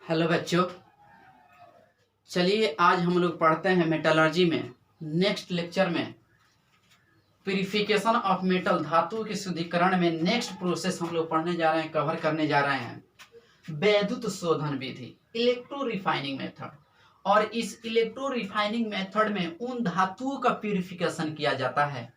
Hello बच्चों, चलिए आज हम लोग पढ़ते हैं मेटलर्जी में नेक्स्ट लेक्चर में प्यूरिफिकेशन ऑफ मेटल, धातु के शुद्धिकरण में नेक्स्ट प्रोसेस हम लोग पढ़ने जा रहे हैं, कवर करने जा रहे हैं वैद्युत शोधन विधि, इलेक्ट्रो रिफाइनिंग मेथड। और इस इलेक्ट्रो रिफाइनिंग मेथड में उन धातुओं का प्यूरिफिकेशन किया जाता है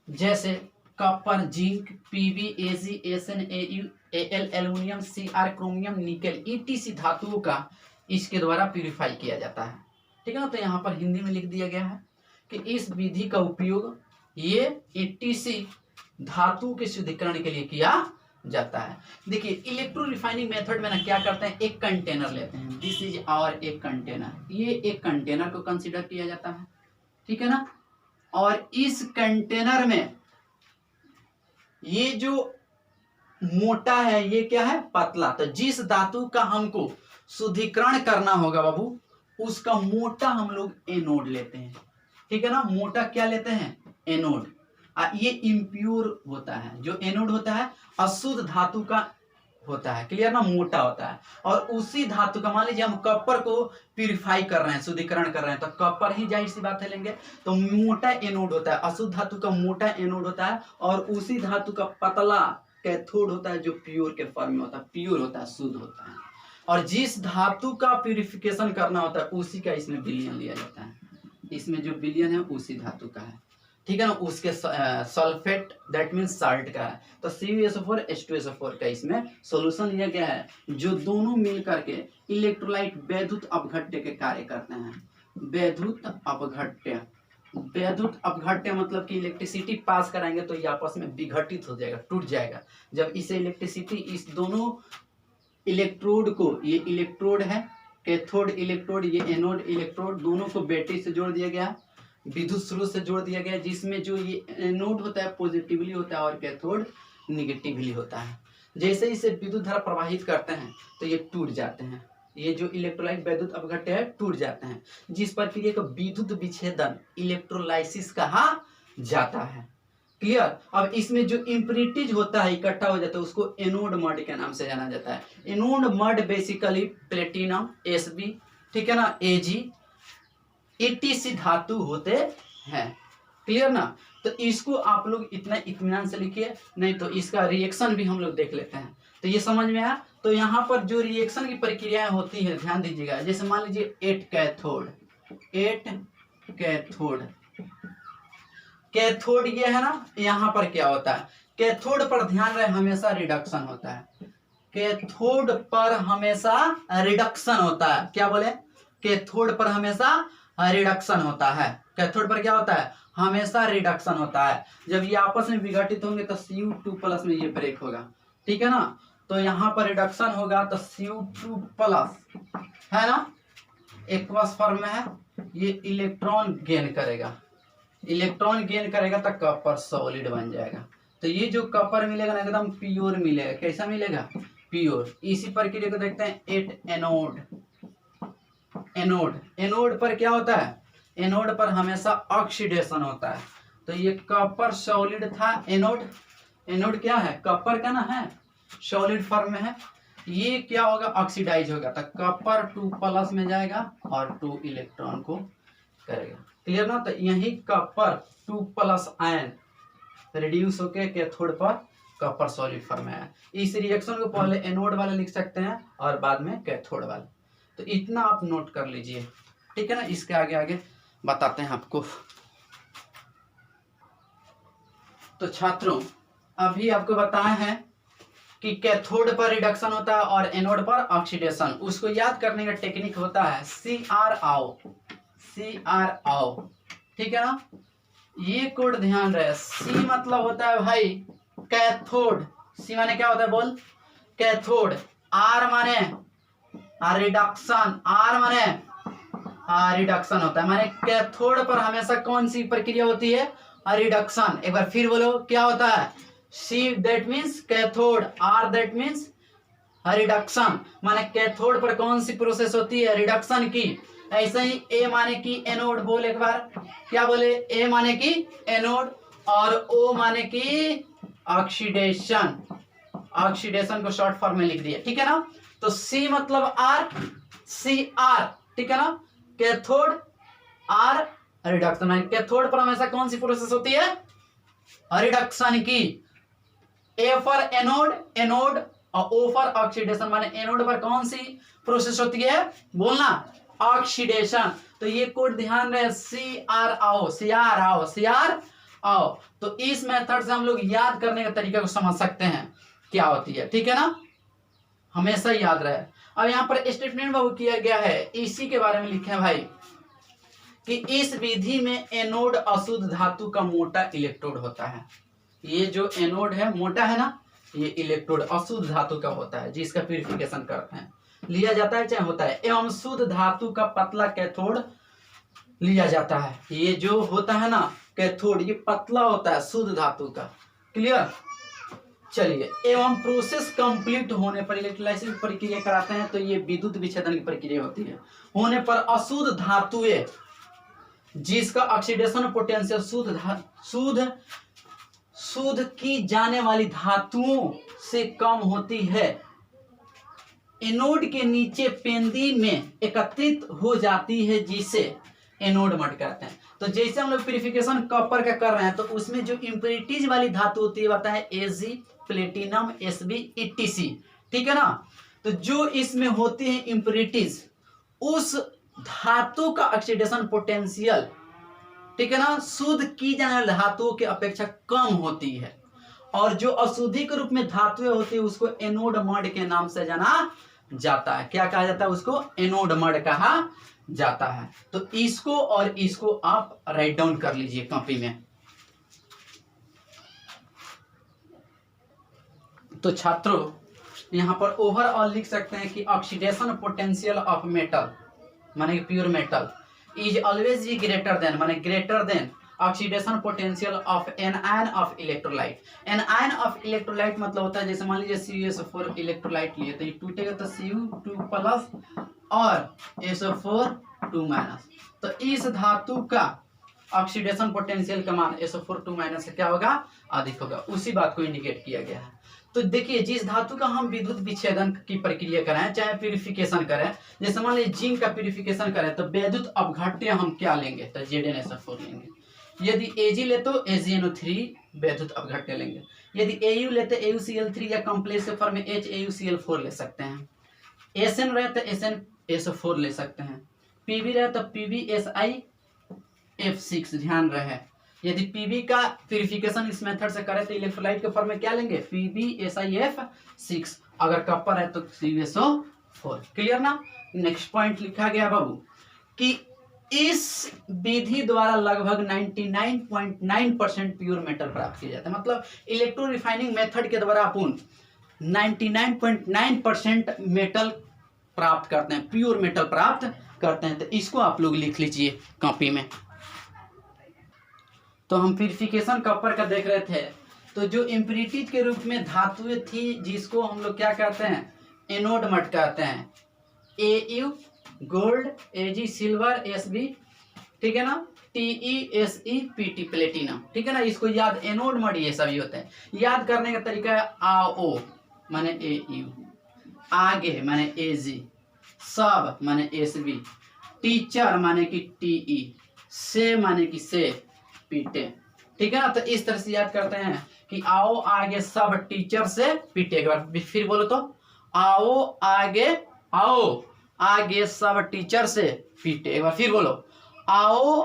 जैसे copper, zinc, PB, AG, SN, AU, L, aluminium, CR, chromium, nickel, ETC धातुओं का इसके द्वारा प्यूरिफाई किया जाता है। ठीक है ना। तो यहाँ पर हिंदी में लिख दिया गया है कि इस विधि का उपयोग ये ईटीसी धातु के शुद्धिकरण के लिए किया जाता है। देखिए इलेक्ट्रो रिफाइनिंग मेथड में ना क्या करते हैं, एक कंटेनर लेते हैं, दिस इज आवर एक कंटेनर, ये एक कंटेनर को कंसीडर किया जाता है। ठीक है ना। और इस कंटेनर में ये जो मोटा है ये क्या है, पतला। तो जिस धातु का हमको शुद्धिकरण करना होगा बाबू, उसका मोटा हम लोग एनोड लेते हैं। ठीक है ना। मोटा क्या लेते हैं, एनोड। ये इम्प्योर होता है, जो एनोड होता है अशुद्ध धातु का होता है, क्लियर ना, मोटा होता है। और उसी धातु का, मान लीजिए हम कॉपर को प्यूरिफाई कर रहे हैं, शुद्धिकरण कर रहे हैं, तो कॉपर ही जाहिर सी बात है लेंगे, तो मोटा एनोड होता है, अशुद्ध धातु का मोटा एनोड होता है। और उसी धातु का पतला कैथोड होता है, जो प्योर के फॉर्म में होता है, प्योर होता है, शुद्ध होता है। और जिस धातु का प्यूरिफिकेशन करना होता है उसी का इसमें विलयन लिया जाता है। इसमें जो विलयन है उसी धातु का है। ठीक है ना। उसके सल्फेट दैट मीन्स साल्ट का है, तो CuSO4 H2SO4 का इसमें सॉल्यूशन लिया गया है, जो दोनों मिल करके इलेक्ट्रोलाइट वैद्युत अपघट्य के कार्य करते हैं। वैद्युत अपघट्य, वैद्युत अपघट्य मतलब कि इलेक्ट्रिसिटी पास कराएंगे तो ये आपस में विघटित हो जाएगा, टूट जाएगा। जब इसे इलेक्ट्रिसिटी इस दोनों इलेक्ट्रोड को, ये इलेक्ट्रोड है कैथोड इलेक्ट्रोड, ये एनोड इलेक्ट्रोड, दोनों को बैटरी से जोड़ दिया गया, विद्युत स्रोत से जोड़ दिया गया, जिसमें जो ये एनोड होता है पॉजिटिवली होता है और कैथोड निगेटिवली होता है। जैसे इसे विद्युत धारा प्रवाहित करते हैं तो ये टूट जाते हैं, ये जो इलेक्ट्रोलाइट वैद्युत अपघट्य है टूट जाते हैं, जिस प्रक्रिया को विद्युत विच्छेदन इलेक्ट्रोलाइसिस कहा जाता है। क्लियर। अब इसमें जो इम्प्यूरिटीज होता है इकट्ठा हो जाता है, उसको एनोड मड के नाम से जाना जाता है। Anode mud basically platinum, Sb, ठीक है ना, Ag, ETC धातु होते हैं। क्लियर ना। तो इसको आप लोग इतना इत्मीनान से लिखिए, नहीं तो इसका रिएक्शन भी हम लोग देख लेते हैं। तो ये समझ में आया। तो यहाँ पर जो रिएक्शन की प्रक्रियाएं होती है ध्यान दीजिएगा। जैसे मान लीजिए 8 कैथोड, 8 कैथोड, कैथोड ये है ना, यहाँ पर क्या होता है, कैथोड पर ध्यान रहे हमेशा रिडक्शन होता है। कैथोड पर हमेशा रिडक्शन होता है। क्या बोले, कैथोड पर हमेशा रिडक्शन होता है। कैथोड पर क्या होता है, हमेशा रिडक्शन होता है। जब ये आपस में विघटित होंगे तो Cu2+ में ये ब्रेक होगा। ठीक है ना। तो यहाँ पर रिडक्शन होगा तो Cu2+ है ना, एक्वस फॉर्म में है, ये इलेक्ट्रॉन गेन करेगा, इलेक्ट्रॉन गेन करेगा तो कॉपर सॉलिड बन जाएगा। तो ये जो कॉपर मिलेगा ना एकदम प्योर मिलेगा। कैसा मिलेगा, प्योर। इसी प्रक्रिया को देखते हैं 8 एनोड। एनोड, एनोड पर क्या होता है, एनोड पर हमेशा ऑक्सीडेशन होता है। तो ये कॉपर सॉलिड था एनोड, एनोड क्या है, कॉपर का ना है, सॉलिड फॉर्म में है। ये क्या होगा, ऑक्सीडाइज होगा, तो कॉपर 2+ में जाएगा और 2 इलेक्ट्रॉन को करेगा। क्लियर ना। तो यही कॉपर 2+ आयन रिड्यूस होके कैथोड पर कॉपर सॉलिड फॉर्म में है। इस रिएक्शन को पहले एनोड वाले लिख सकते हैं और बाद में कैथोड वाले। तो इतना आप नोट कर लीजिए। ठीक है ना। इसके आगे आगे बताते हैं आपको। तो छात्रों अभी आपको बताया है कि कैथोड पर रिडक्शन होता है और एनोड पर ऑक्सीडेशन। उसको याद करने का टेक्निक होता है CrO, CrO। ठीक है ना। ये कोड ध्यान रहे। C मतलब होता है भाई कैथोड, C माने क्या होता है बोल, कैथोड। R माने रिडक्शन, R माने रिडक्शन होता है, माने कैथोड पर हमेशा कौन सी प्रक्रिया होती है, रिडक्शन। एक बार फिर बोलो क्या होता है, C that means cathode, R that means reduction, माने कैथोड पर कौन सी प्रोसेस होती है, रिडक्शन की। ऐसे ही A माने की एनोड, बोल एक बार, क्या बोले, A माने की एनोड और O माने की ऑक्सीडेशन। ऑक्सीडेशन को शॉर्ट फॉर्म में लिख दिया। ठीक है ना। तो सी मतलब आर, सी आर, ठीक है ना। Cathode, are reduction. कैथोड पर हमेशा कौन सी प्रोसेस होती है, रिडक्शन की। ए फॉर एनोड, एनोड, और ओ फॉर ऑक्सीडेशन, माने एनोड पर कौन सी प्रोसेस होती है, बोलना, ऑक्सीडेशन। तो ये कोड ध्यान रहे, सी आर आओ, सी आर आओ, सी आर आओ। तो इस मेथड से हम लोग याद करने का तरीका को समझ सकते हैं क्या होती है, ठीक है ना, हमेशा याद रहे। अब यहाँ पर स्टेटमेंट बाबू किया गया है, इसी के बारे में लिखे हैं भाई कि इस विधि में एनोड अशुद्ध धातु का मोटा इलेक्ट्रोड होता है। ये जो एनोड है मोटा है ना, ये इलेक्ट्रोड अशुद्ध धातु का होता है जिसका प्यूरिफिकेशन करते हैं, लिया जाता है चाहे होता है, एवं शुद्ध धातु का पतला कैथोड लिया जाता है। ये जो होता है ना कैथोड, ये पतला होता है शुद्ध धातु का, क्लियर। चलिए, एवं प्रोसेस कंप्लीट होने पर इलेक्ट्रोलाइसिस प्रक्रिया कराते हैं, तो ये विद्युत विच्छेदन की प्रक्रिया होती है। होने पर अशुद्ध धातुएं जिसका ऑक्सीडेशन पोटेंशियल शुद्ध की जाने वाली धातुओं से कम होती है, एनोड के नीचे पेंदी में एकत्रित हो जाती है, जिसे एनोड मड कहते हैं। तो जैसे हम लोग प्यूरिफिकेशन कॉपर का कर रहे हैं, तो उसमें जो इम्प्योरिटीज वाली धातु होती है बताए एजी, प्लेटिनम, एसबी, ईटीसी, ठीक है ना। तो जो इसमें होती है इम्प्योरिटीज, उस धातु का ऑक्सीडेशन पोटेंशियल, ठीक है ना, शुद्ध की जाने वाली धातुओं की अपेक्षा कम होती है, और जो अशुद्धि के रूप में धातुएं होती है उसको एनोड मड के नाम से जाना जाता है। क्या कहा जाता है उसको, एनोड मड कहा जाता है। तो इसको और इसको आप राइट डाउन कर लीजिए कॉपी में। तो छात्रों यहां पर ओवरऑल लिख सकते हैं कि ऑक्सीडेशन पोटेंशियल ऑफ मेटल, माने pure metal, is always greater than, माने greater than oxidation potential of an ion of electrolyte. An ion of electrolyte मतलब होता है, जैसे मान लीजिए CuSO4 इलेक्ट्रोलाइट लिए, तो ये टूटेगा तो Cu2+ और SO4 2-। तो इस धातु का ऑक्सीडेशन पोटेंशियल का मान SO4 2- से क्या होगा, अधिक होगा। उसी बात को इंडिकेट किया गया है। तो देखिए, जिस धातु का हम विद्युत विच्छेदन की प्रक्रिया करें चाहे प्यूरिफिकेशन करें, जैसे मान लीजिए जिंक का प्यूरिफिकेशन करें, तो विद्युत अपघट्य हम क्या लेंगे, तो ZnSO4 लेंगे। यदि Ag ले तो AgNO3 विद्युत अपघट्य लेंगे। यदि Au लेते AuCl3 या कॉम्प्लेक्स फॉर्म में HAuCl4 ले सकते हैं। Sn रहे तो SnSO4 ले सकते हैं। Pb रहे तो PbSiF6, ध्यान रहे। यदि Pb का प्यूरिफिकेशन इस मेथड से करें तो इलेक्ट्रोलाइट के फॉर्म में क्या लेंगे, PbSiF6। अगर कॉपर है तो CuSO4, क्लियर ना। नेक्स्ट पॉइंट लिखा गया बाबू कि इस विधि द्वारा लगभग 99.9% प्योर मेटल प्राप्त किया जाता है। मतलब इलेक्ट्रो रिफाइनिंग मेथड के द्वारा अपन 99.9% मेटल प्राप्त करते हैं, प्योर मेटल प्राप्त करते हैं। तो इसको आप लोग लिख लीजिए कॉपी में। तो हम प्यूरिफिकेशन कॉपर का देख रहे थे, तो जो इम्प्योरिटीज के रूप में धातुएं थी जिसको हम लोग क्या कहते हैं, एनोड मड कहते हैं। Au gold, Ag silver, Sb, ठीक है ना, TeSe Pt प्लेटिनम, ठीक है ना। इसको याद, एनोड मड ये सभी होते हैं। याद करने का तरीका है, आओ माने Au, आगे माने Ag, सब माने Sb, टीचर माने कि Te, से माने कि से पीटे, ठीक है ना। तो इस तरह से याद करते हैं कि आओ आगे सब टीचर से पीटे। एक बार फिर बोलो तो, आओ आगे सब टीचर से पीटे। एक बार फिर बोलो, आओ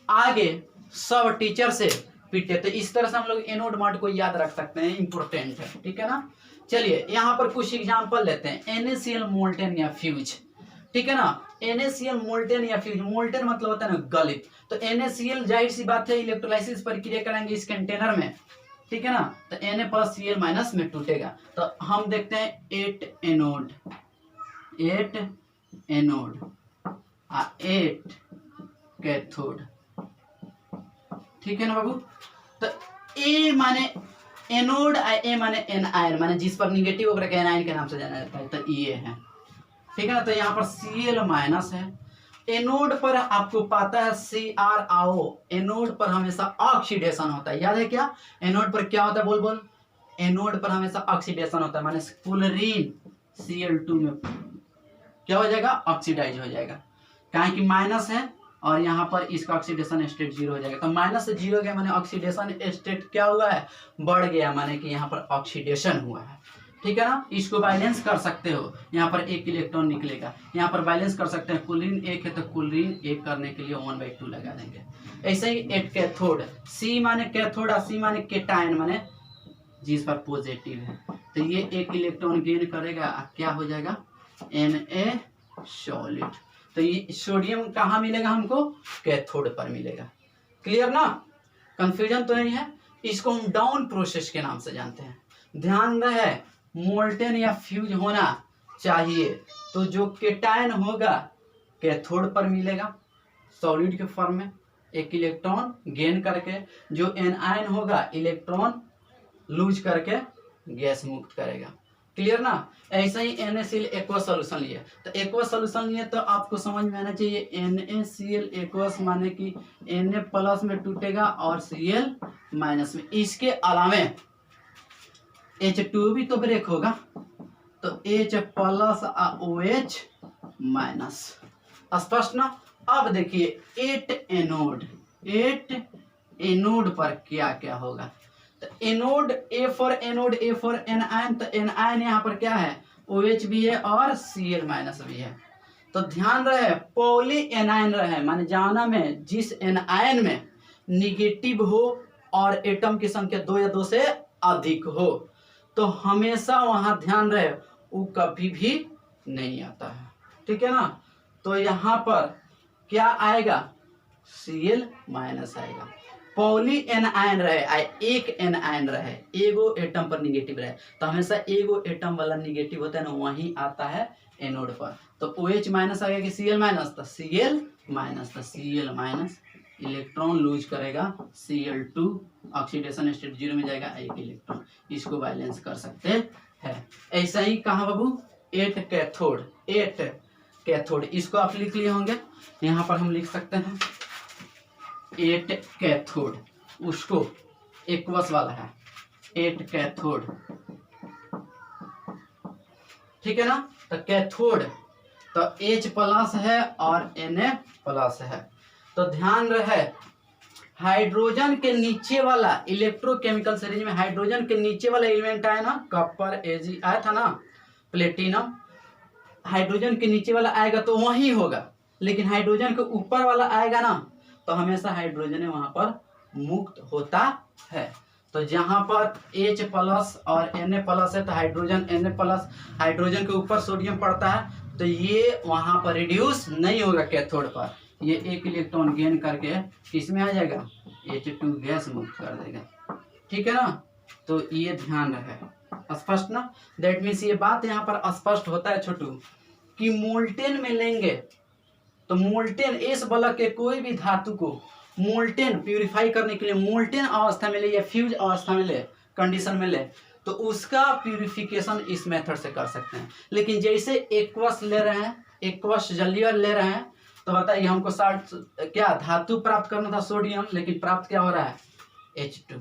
आगे सब टीचर से पीटे। तो इस तरह से हम लोग एनोड मड को याद रख सकते हैं, इंपॉर्टेंट है, ठीक है ना। चलिए यहाँ पर कुछ एग्जांपल लेते हैं। NaCl मोल्टेन या फ्यूज, ठीक है ना। NaCl मोल्टेन या फ्यूज, मोल्टेन मतलब होता है ना गलित। तो NaCl जाहिर सी बात है इलेक्ट्रोलाइसिस प्रक्रिया करेंगे इस कंटेनर में, ठीक है ना, तो Na+Cl- में टूटेगा। तो हम देखते हैं 8 एनोड 8 कैथोड, ठीक है ना बाबू। तो ए माने एनोड, ए माने एनायन, माने जिस पर निगेटिव होकर के एनायन के नाम से जाना जाता है, तो ये है, ठीक है ना। तो यहाँ पर Cl- है। एनोड पर आपको पता है Cr, एनोड पर हमेशा ऑक्सीडेशन होता है, याद है क्या। एनोड पर क्या होता है, बोल एनोड पर हमेशा ऑक्सीडेशन होता है, माने क्लोरीन Cl2 में क्या हो जाएगा, ऑक्सीडाइज हो जाएगा, क्या कि माइनस है और यहाँ पर इसका ऑक्सीडेशन स्टेट 0 हो जाएगा। तो माइनस से 0 गया माने ऑक्सीडेशन स्टेट क्या हुआ है, बढ़ गया, माने कि यहाँ पर ऑक्सीडेशन हुआ है। ठीक है ना, इसको बैलेंस कर सकते हो, यहाँ पर एक इलेक्ट्रॉन निकलेगा, यहाँ पर बैलेंस कर सकते हैं, क्लोरीन 1 है तो क्लोरीन 1 करने के लिए 1/2 लगा देंगे। ऐसे ही एक कैथोड, C माने कैथोड और C माने केटायन, माने जिस पर पॉजिटिव है, तो ये एक इलेक्ट्रॉन गेन करेगा, क्या हो जाएगा, Na सॉलिड। तो ये सोडियम कहाँ मिलेगा हमको, कैथोड पर मिलेगा। क्लियर ना, कंफ्यूजन तो नहीं है। इसको हम डाउन प्रोसेस के नाम से जानते हैं। ध्यान रहे मोल्टेन या फ्यूज होना चाहिए, तो जो केटायन होगा कैथोड पर मिलेगा सॉलिड के फॉर्म में, एक इलेक्ट्रॉन गेन करके, जो एनायन होगा इलेक्ट्रॉन लूज करके गैस मुक्त करेगा। क्लियर ना, ऐसे ही NaCl एक्वस सोल्यूशन लिए, तो एक्वस सोल्यूशन लिए तो आपको समझ में आना चाहिए NaCl एक्वस माने कि Na प्लस में टूटेगा और Cl माइनस में। इसके अलावे H2 भी तो ब्रेक होगा, तो H प्लस OH माइनस, स्पष्ट ना। अब देखिए 8 एनोड पर क्या क्या होगा, तो anode A for anode, A for anion, तो एनायन यहाँ पर क्या है, OH भी है और Cl माइनस भी है। तो ध्यान रहे पॉली एनायन रहे, माने जाना में जिस एनायन में निगेटिव हो और एटम की संख्या 2 या 2 से अधिक हो, तो हमेशा वहां ध्यान रहे वो कभी भी नहीं आता है। ठीक है ना, तो यहाँ पर क्या आएगा, Cl माइनस आएगा। पॉली एनायन रहे, एक एनायन रहे, एगो एटम पर निगेटिव रहे, तो हमेशा एगो एटम वाला निगेटिव होता है ना, वही आता है एनोड पर। तो OH माइनस आ गया कि Cl माइनस, तो Cl माइनस, तो Cl माइनस इलेक्ट्रॉन लूज करेगा, Cl2 ऑक्सीडेशन स्टेट 0 में जाएगा, एक इलेक्ट्रॉन, इसको बैलेंस कर सकते हैं। ऐसा ही कहा बाबू 8 कैथोड, इसको आप लिख लिए होंगे, यहाँ पर हम लिख सकते हैं 8 कैथोड, उसको एक्वस वाला है 8 कैथोड। ठीक है ना, तो कैथोड तो H प्लस है और Na प्लस है। तो ध्यान रहे हाइड्रोजन के नीचे वाला इलेक्ट्रोकेमिकल सीरीज में हाइड्रोजन के नीचे वाला एलिमेंट आया ना, कॉपर Ag आया था ना, प्लेटिनम, हाइड्रोजन के नीचे वाला आएगा तो वही होगा, लेकिन हाइड्रोजन के ऊपर वाला आएगा ना, तो हमेशा हाइड्रोजन वहां पर मुक्त होता है। तो जहां पर H प्लस और Na प्लस है, तो हाइड्रोजन Na प्लस, हाइड्रोजन के ऊपर सोडियम पड़ता है, तो ये वहां पर रिड्यूस नहीं होगा कैथोड पर, ये एक इलेक्ट्रॉन गेन करके किसमें आ जाएगा, H2 गैस मुक्त कर देगा। ठीक है ना, तो ये ध्यान रहे, स्पष्ट ना। दैट मीन्स ये बात यहाँ पर स्पष्ट होता है छोटू कि मोल्टेन में लेंगे तो मोल्टेन इस बलक के कोई भी धातु को मोल्टेन प्यूरिफाई करने के लिए मोल्टेन अवस्था में ले या फ्यूज अवस्था में ले, कंडीशन में ले, तो उसका प्यूरिफिकेशन इस मेथड से कर सकते हैं। लेकिन जैसे एक्वस ले रहे हैं, एक्वस जलीय ले रहे हैं, तो बताइए हमको क्या धातु प्राप्त करना था सोडियम, लेकिन प्राप्त क्या हो रहा है H2।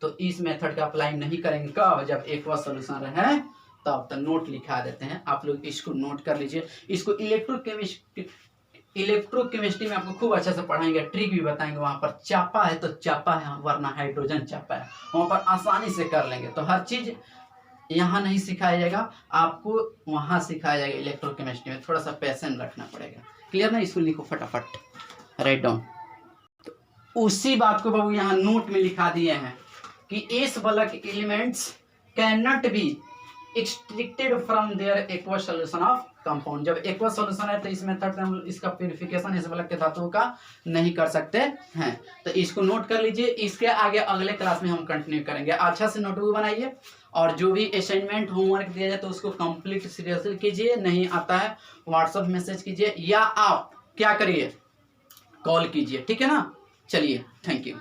तो इस मेथड का अप्लाई नहीं करेंगे, कब, जब एक्वस सोल्यूशन रहे तब। तो नोट लिखा देते हैं, आप लोग इसको नोट कर लीजिए। इसको इलेक्ट्रोकेमिस्ट्री में आपको खूब अच्छे से पढ़ाएंगे, ट्रिक भी बताएंगे। वहां पर चापा है तो चापा है, वरना हाइड्रोजन चापा है, वहां पर आसानी से कर लेंगे। तो हर चीज यहाँ नहीं सिखाया जाएगा, आपको वहां सिखाया जाएगा। इलेक्ट्रोकेमिस्ट्री में थोड़ा सा पैशन रखना पड़ेगा। क्लियर ना, इसको लिखो फटाफट, राइट डाउन। तो उसी बात को बाबू यहाँ नोट में लिखा दिए हैं कि इस bulk elements can not be extracted from their aqueous solution of compound. जब एक्वस सॉल्यूशन है तो इस मेथड से हम इसका प्यूरिफिकेशन इस बलक के धातुओं का नहीं कर सकते हैं। तो इसको नोट कर लीजिए, इसके आगे अगले क्लास में हम कंटिन्यू करेंगे। अच्छा से नोटबुक बनाइए और जो भी असाइनमेंट होमवर्क दिया जाए तो उसको कंप्लीट सीरियसली कीजिए। नहीं आता है व्हाट्सएप मैसेज कीजिए या आप क्या करिए, कॉल कीजिए। ठीक है ना, चलिए, थैंक यू।